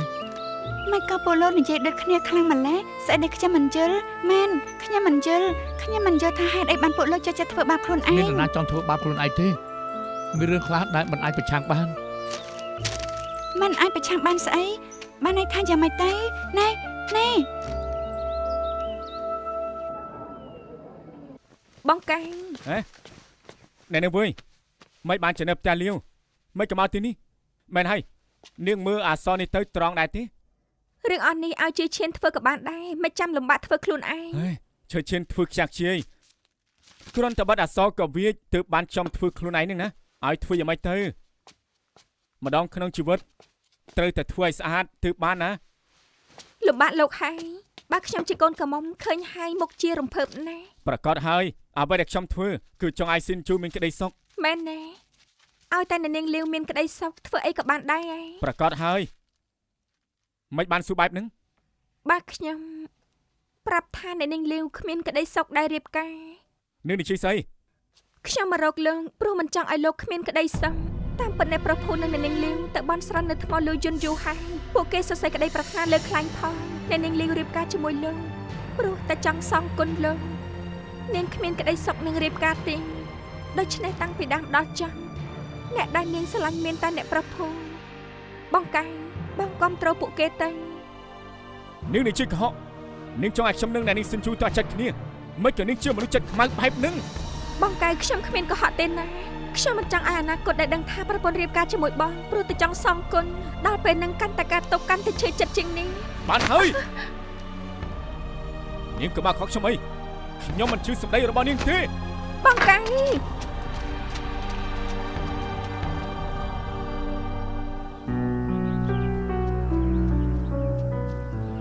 មិនក៏ពលលោកនិយាយដូចគ្នាខ្លាំងម្ល៉េះស្អីដែលខ្ញុំមិនយល់មែនខ្ញុំមិនយល់ថាហេតុអីបានពលលោកចូលចិត្តធ្វើបាបខ្លួនឯ មាន ង នរណាចង់ធ្វើបាបខ្លួនឯងទេមានរឿងខ្លះដែលមិនអាចប្រឆាំងបាន មិនអាចប្រឆាំងបានស្អីបានន័យថាយ៉ាងម៉េចទៅណែ បងកែង អ្នកនាងវើយមិនបានចំណាប់ផ្ទះលាវមិនក៏មកទីនេះមែនហើយនាងមើលអាសននេះទៅត្រង់ដែរទេ រឿងអស់នេះឲ្យជាឈានធ្វើក៏បានដែរមិនចាំលំបាកធ្វើខ្លួនឯង ហេឈើឈានធ្វើខ្ចាក់ខ្ជាយគ្រាន់តែបាត់អសក៏វាទើបបានចំធ្វើខ្លួនឯងនឹងណាឲ្យធ្វើយ៉ាងម៉េចទៅម្ដងក្នុងជីវិតត្រូវតែធ្វើឲ្យស្អាតទើបបានណា លំបាកលោកហើយបើខ្ញុំជាកូនក្រមុំឃើញហើយមុខជារំភើបណាស់ ប្រកាសហើយអ្វីដែលខ្ញុំធ្វើគឺចង់ឲ្យស៊ីនជូមានក្តីសុខ មែនទេឲ្យតែអ្នកនាងលាវមានក្តីសុខធ្វើអីក៏បានដែរឯង ប្រកាសហើយមិនបានស៊ូបែបហ្នឹង បើខ្ញុំប្រាប់ថាអ្នកនាងលាវគ្មានក្តីសុខដែលរៀបការ នាងនិយាយស្អី ខ្ញុំមករកលោកព្រោះមិនចង់ឲ្យលោកគ្មានក្តីសុខតាមពិតអ្នកប្រពន្ធនិងអ្នកនាងលាវទៅបន់ស្រន់នៅថ្មលូយន្តយូរហើយពួកគេសរសេរក្តីប្រាថ្នាលើខ្លាញ់ផងអ្នកនាងលាវរៀបការជាមួយលោកព្រោះតែចង់សងគុណលោកនាងគ្មានក្តីសុខនឹងរៀបការទេដូច្នេះតាំងពីដើមដល់ចុងអ្នកដែលនាងស្រឡាញ់មានតែអ្នកប្រពន្ធបងកែងបងគាំទ្រពួកគេទៅ នាងនិយាយកុហក នាងចង់ឲ្យខ្ញុំនឹងអ្នកនាងស៊ីនជូតចិត្តគ្នាមិនក៏នាងជាមនុស្សចិត្តខ្មៅបែបហ្នឹង បងកាយខ្ញុំគ្មានកុហកទេណាខ្ញុំមិនចង់ឲ្យអនាគតដែលដឹងថាប្រពន្ធរៀបការជាមួយបងព្រោះតែចង់សងគុណដល់ពេលនឹងកាន់តែការຕົកកាន់តែឈឺចិត្តជាងនេះ បានហើយនាងក៏មកខកខ្ញុំអីខ្ញុំមិនជឿសម្ដីរបស់នាងទេ បងកាយ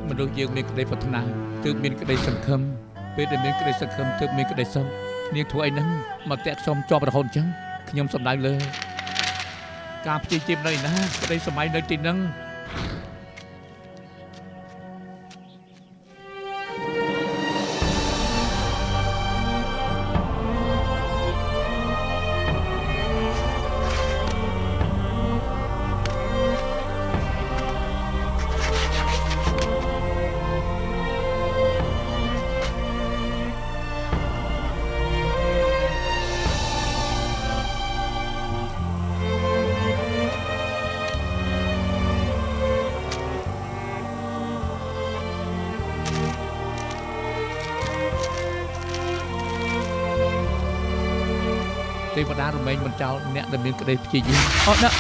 មនុស្សយើងមានក្តីប្រាថ្នាទើបមានក្តីសង្ឃឹមពេលដែលមានក្តីសង្ឃឹមទើបមានក្តីសុខនាងធ្វើអីហ្នឹងមកតាក់ខ្ញុំជាប់រហូតអញ្ចឹងខ្ញុំសំដៅលើការព្យាយាមនៅណាក្តីសម័យនៅទីហ្នឹង ទេវតារមែងមិនចោលអ្នកដែលមានក្តីព្យាយាមអូណា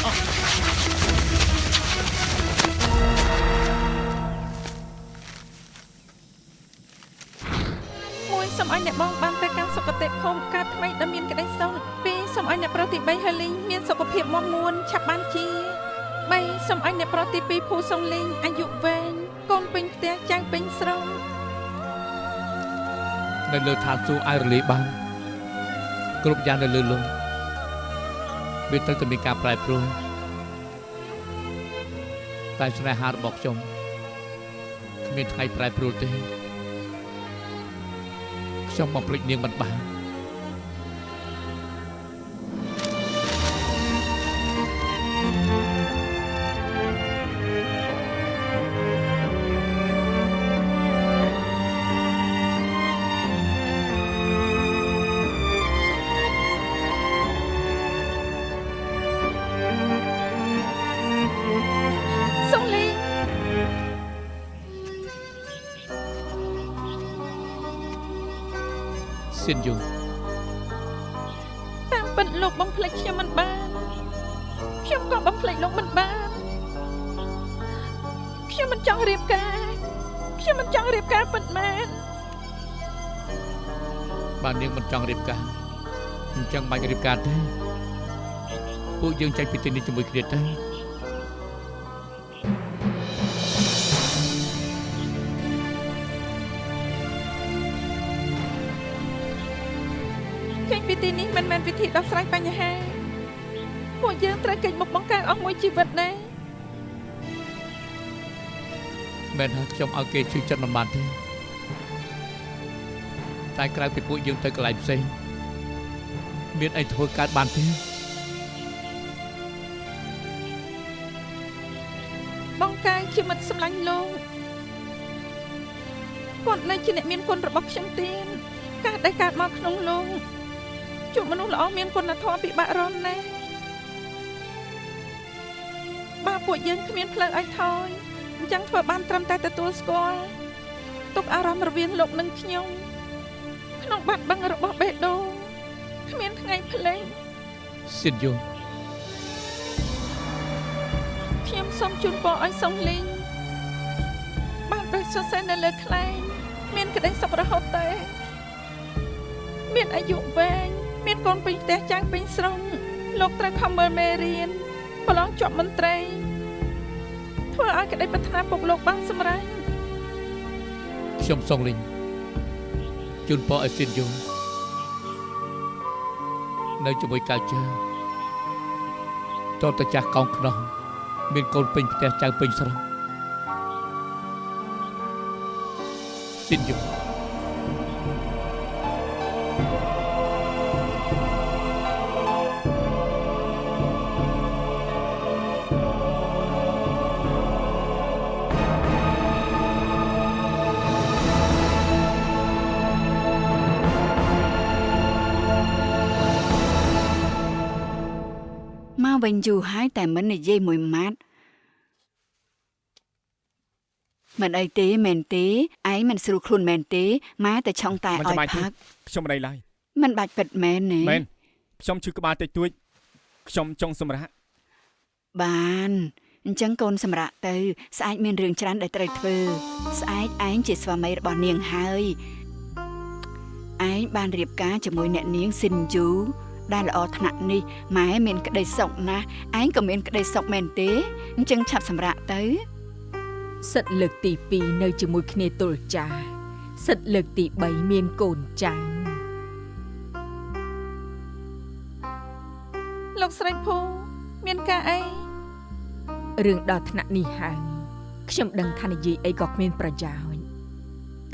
មួយសូមឲ្យអ្នកបងបានទៅកាន់សុគតិភូមិកើតថ្មីដែលមានក្តីសុខពីរសូមឲ្យអ្នកប្រុសទី3ហឺលីងមានសុខភាពមាំមួនឆាប់បានជា3សូមឲ្យអ្នកប្រុសទី2ភូសុងលីងអាយុវែងកូនពេញផ្ទះចៅពេញស្រុង នៅលើឋានសួគ៌ឲ្យរលាយបានគ្រប់យ៉ាងនៅលើលោកវាត្រូវតែមានការប្រែប្រួលតែស្នេហារបស់ខ្ញុំគ្មានថ្ងៃប្រែប្រួលទេខ្ញុំបំភ្លេចនាងមិនបាន សុងលីង ស៊ីនយូ តាមពិតលោកបំភ្លេចខ្ញុំមិនបានខ្ញុំក៏បំភ្លេចលោកមិនបានខ្ញុំមិនចង់រៀបការខ្ញុំមិនចង់រៀបការពិតមែន បាទនាងមិនចង់រៀបការអញ្ចឹងបាច់រៀបការទេពួកយើងចាញ់ពីទីនេះជាមួយគ្នាទេ ចេញពីទីនេះមិនមែនវិធីដោះស្រាយបញ្ហាពួកយើងត្រូវកិច្ចមុខបង្កើតអស់មួយជីវិតដែរ មែនហើយខ្ញុំឲ្យគេជឿចិត្តមិនបានទេតែក្រៅពីពួកយើងទៅកន្លែងផ្សេងមានអីធ្វើកើតបានទេ បងកាយជាមិត្តសម្លាញ់លោកគាត់នៅជាអ្នកមានគុណរបស់ខ្ញុំទៀតការដែលកើតមកក្នុងលោកជួបមនុស្សល្អមានគុណធម៌ពិបាករំណាស់បើពួកយើងគ្មានផ្លូវឲ្យថយអញ្ចឹងធ្វើបានត្រឹមតែទទួលស្គាល់ទុកអារម្មណ៍រវាងលោកនិងខ្ញុំក្នុងបាត់បង់របស់បេះដូងគ្មានថ្ងៃភ្លេច ស៊ីនយូ ខ្ញុំសូមជូនពរឲ្យសុងលីងបានដូចសរសេរនៅលើខ្លែងមានក្តីសុខរហូតទេមានអាយុវែងមានកូនពេញផ្ទះចៅពេញស្រុងលោកត្រូវខំមើលមេរៀនប្រឡងជាប់មន្ត្រីធ្វើឲ្យក្តីប្រាថ្នាពុកលោកបានសម្រេច ខ្ញុំសុងលីងជូនពរឲ្យស៊ីនយូនៅជាមួយកៅជើតតចាស់កោងខ្នោះមានកូនពេញផ្ទះចៅពេញស្រុងស៊ីនយូ មកវិញយូរហើយតែមិននិយាយមួយម៉ាត់ មិនអីទេមែនទេឯងមិនស្រួលខ្លួនមែនទេម៉ែតែឆុងតែ មិន ឲ្យ ចាំបាច់ទេ ផឹក ខ្ញុំមិនអីឡើយ មិនបាច់ពិតមែនទេ មែនខ្ញុំឈឺក្បាលតិចតួចខ្ញុំចង់សម្រាក បានអញ្ចឹងកូនសម្រាប់ទៅស្អែកមានរឿងច្រើនដែលត្រូវធ្វើស្អែកឯងជាស្វាមីរបស់នាងហើយឯងបានរៀបការជាមួយអ្នកនាងស៊ីនយូដែលល្អថ្នាក់នេះម៉ែមានក្តីសុខណាស់ឯងក៏មានក្តីសុខមែនទេអញ្ចឹងឆាប់សម្រាប់ទៅ សិទ្ធិលើកទី2នៅជាមួយគ្នាទល់ចាសិទ្ធិលើកទី3មានកូនចៅ លោកស្រីភូមានការអី រឿងដល់ថ្នាក់នេះហើយខ្ញុំដឹងថានិយាយអីក៏គ្មានប្រយោជន៍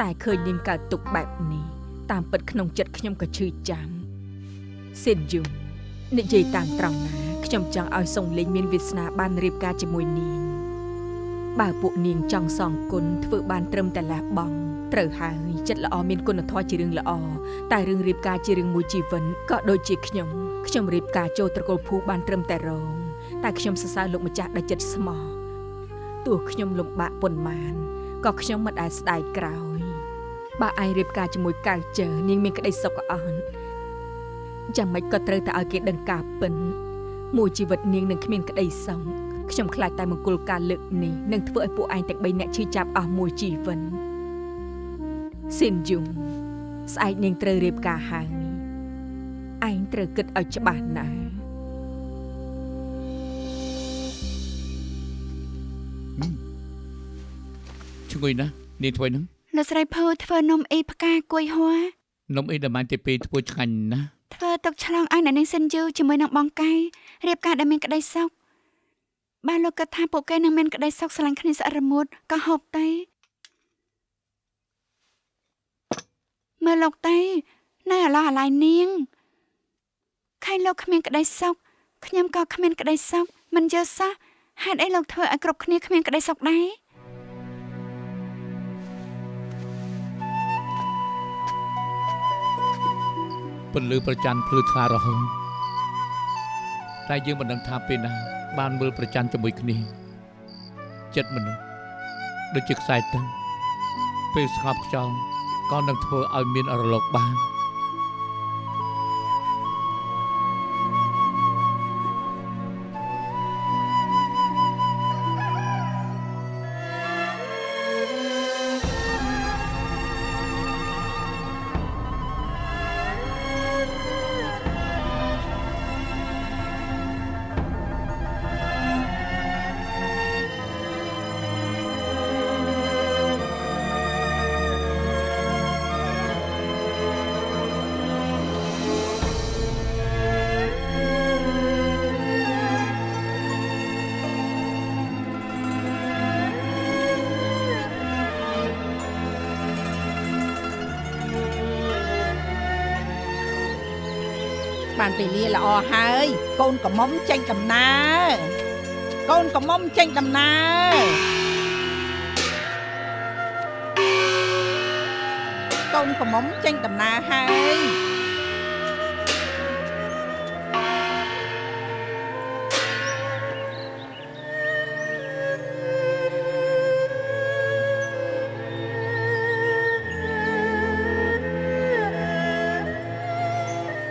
តែឃើញនាងកើតទុកបែបនេះតាមពិតក្នុងចិត្តខ្ញុំក៏ឈឺចាំស៊ីនយូនិយាយតាមត្រង់ណាខ្ញុំចង់ឲ្យសុងលេងមានវាសនាបានរៀបការជាមួយនាងបើពួកនាងចង់សងគុណធ្វើបានត្រឹមតែលះបង់ត្រូវហើយចិត្តល្អមានគុណធម៌ជារឿងល្អតែរឿងរៀបការជារឿងមួយជីវិតក៏ដូចជាខ្ញុំរៀបការចូលត្រកូលភូបានត្រឹមតែរងតែខ្ញុំសរសើរលោកម្ចាស់ដែលចិត្តស្មោះទោះខ្ញុំលំបាកប៉ុន្មានក៏ខ្ញុំមិនដែលស្ដាយក្រោយបើឯងរៀបការជាមួយកៅជើនាងមានក្តីសុខអន់ចាំមិនក៏ត្រូវតែឲ្យគេដឹងការពិនមួយជីវិតនាងនឹងគ្មានក្តីសុខខ្ញុំខ្លាចតែមង្គលការលើកនេះនឹងធ្វើឲ្យពួកឯងទាំង3នាក់ឈឺចាប់អស់មួយជីវិតស៊ីនយូស្អែកនាងត្រូវរៀបការហើយឯងត្រូវគិតឲ្យច្បាស់ណាស់ ឈ្ងុយណាស់នាងធ្វើហ្នឹង លោកស្រីភូធ្វើនំអ៊ីផ្កាគួយហួរ នំអីដែលបានទីពីធ្វើឆ្ងាញ់ណាស់ ធ្វើទុកឆ្លងឲ្យអ្នកនាងស៊ីនយូជាមួយនឹងបងកែរៀបការដែលមានក្តីសុខបើលោកគិតថាពួកគេនឹងមានក្តីសុខស្រឡាញ់គ្នាស្អិតរមួតក៏ហូបទៅមើលលោកទៅនៅអាឡោះអាឡៃនាងខែលោកគ្មានក្តីសុខខ្ញុំក៏គ្មានក្តីសុខមិនយល់សោះហេតុអីលោកធ្វើឲ្យគ្រប់គ្នាគ្មានក្តីសុខដែរ ពន្លឺប្រច័នភ្លឺថ្លារហូតតែយើងមិនដឹងថាពេលណាបានមើលប្រច័នជាមួយគ្នាចិត្តមនុស្សដូចជាខ្សែទឹកពេលស្ងប់ខ្យល់ក៏នឹងធ្វើឲ្យមានរលកបាន បានពេលលាល្អហើយកូនកំមុំចេញដំណើរកូនកំមុំចេញដំណើរកូនកំមុំចេញដំណើរហើយ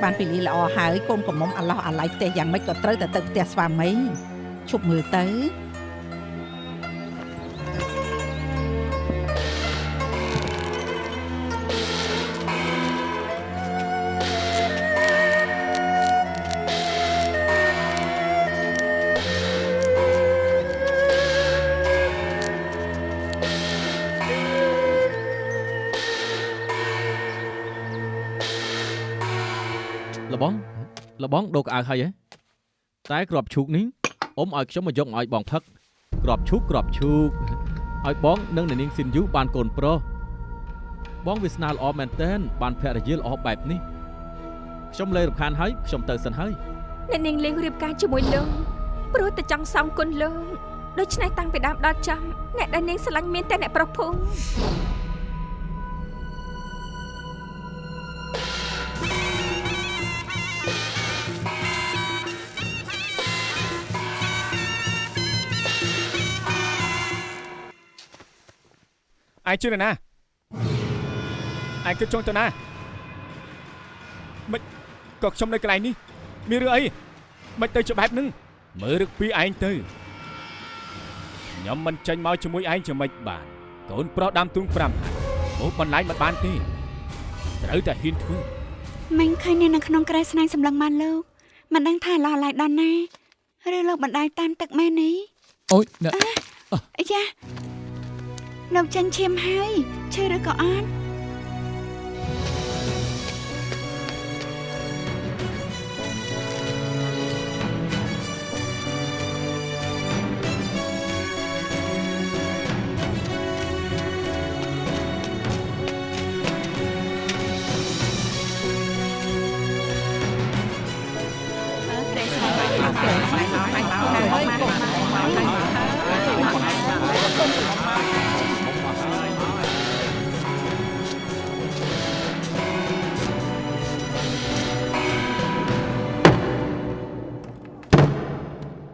បានពេលលាល្អហើយកូនកំមុំអាឡោះអាឡៃផ្ទះយ៉ាងម៉េចក៏ត្រូវតែទៅផ្ទះស្វាមីឈប់មើលទៅ លបងដូរកៅអៅហើយតែក្របឈូកនេះអ៊ំឲ្យខ្ញុំមកយកមកឲ្យបងផឹកក្របឈូកឲ្យបងនិងនាងស៊ីនយូបានកូនប្រុសបងវាសនាល្អមែនតើបានភរិយាល្អបែបនេះខ្ញុំលែងរំខានហើយខ្ញុំទៅសិនហើយ អ្នកនាងលេងរៀបការជាមួយលោកព្រោះតែចង់សងគុណលោកដូច្នេះតាំងពីដើមដល់ចប់អ្នកដែលនាងស្រឡាញ់មានតែអ្នកប្រុសភូមិ អ ឯងជឿនរណាឯងគិតចង់ទៅណាមិនក៏ខ្ញុំនៅកន្លែងនេះមានរឿងអីមិនទៅច្បាប់នឹងមើលរឹកពីឯងទៅខ្ញុំមិនចាញ់មកជាមួយឯងជាមិនបានកូនប្រុសដាំទូង5ហាត់អូបន្លាយមិនបានទេត្រូវតែហ៊ានធ្វើ មិញឃើញនៅក្នុងក្រែស្នែងសម្លឹងបានលោកមិនដឹងថាឡោះឡាយដល់ណាឬលោកបណ្ដាយតាមទឹកមែននេះ អូយណែ អាយ៉ាលោកចាញ់ឈាមហើយឈឺឬក៏អត់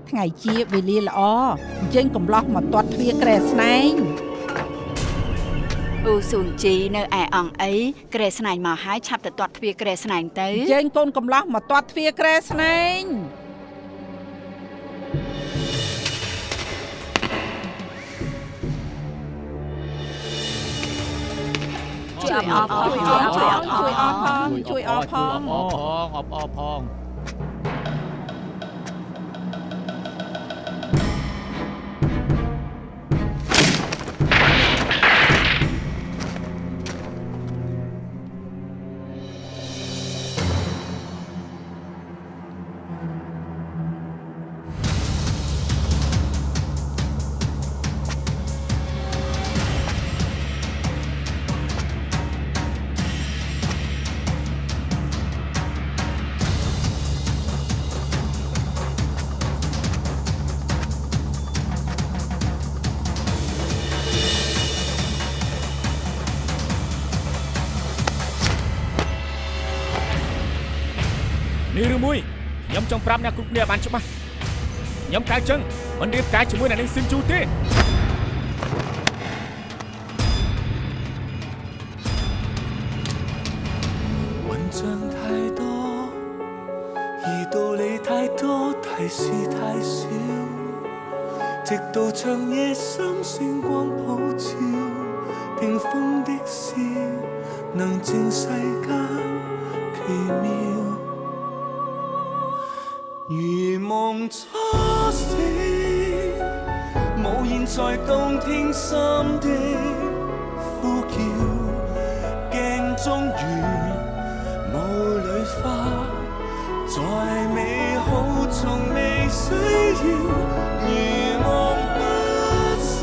ថ្ងៃជាវេលាល្អអញ្ចឹងកំឡោះមកទាត់ទ្វារក្រែស្នែង អូស៊ូនជីនៅឯអង្គអីក្រែស្នែងមកហើយឆាប់ទៅទាត់ទ្វារក្រែស្នែងទៅ អញ្ចឹងកូនកំឡោះមកទាត់ទ្វារក្រែស្នែង ជួយអបជួយអបផង អបផង នេះឬមួយខ្ញុំចង់ប្រាប់អ្នកគ្រប់គ្នាបានច្បាស់ខ្ញុំកៅចឹងមិនរៀបការជាមួយអ្នកនាងស៊ីនជូទេ文章太多，而道理太多，提示太少，直到長夜深星光普照，聽風的笑，能證世間奇妙。如夢初醒，無言在動聽心的呼叫，鏡中如霧裏花，再美好從未需要。如夢不醒，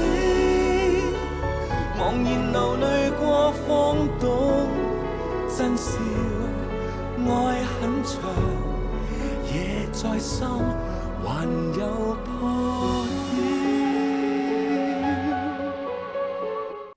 茫然流淚過方懂真笑，愛很長。夜在心，還有盼。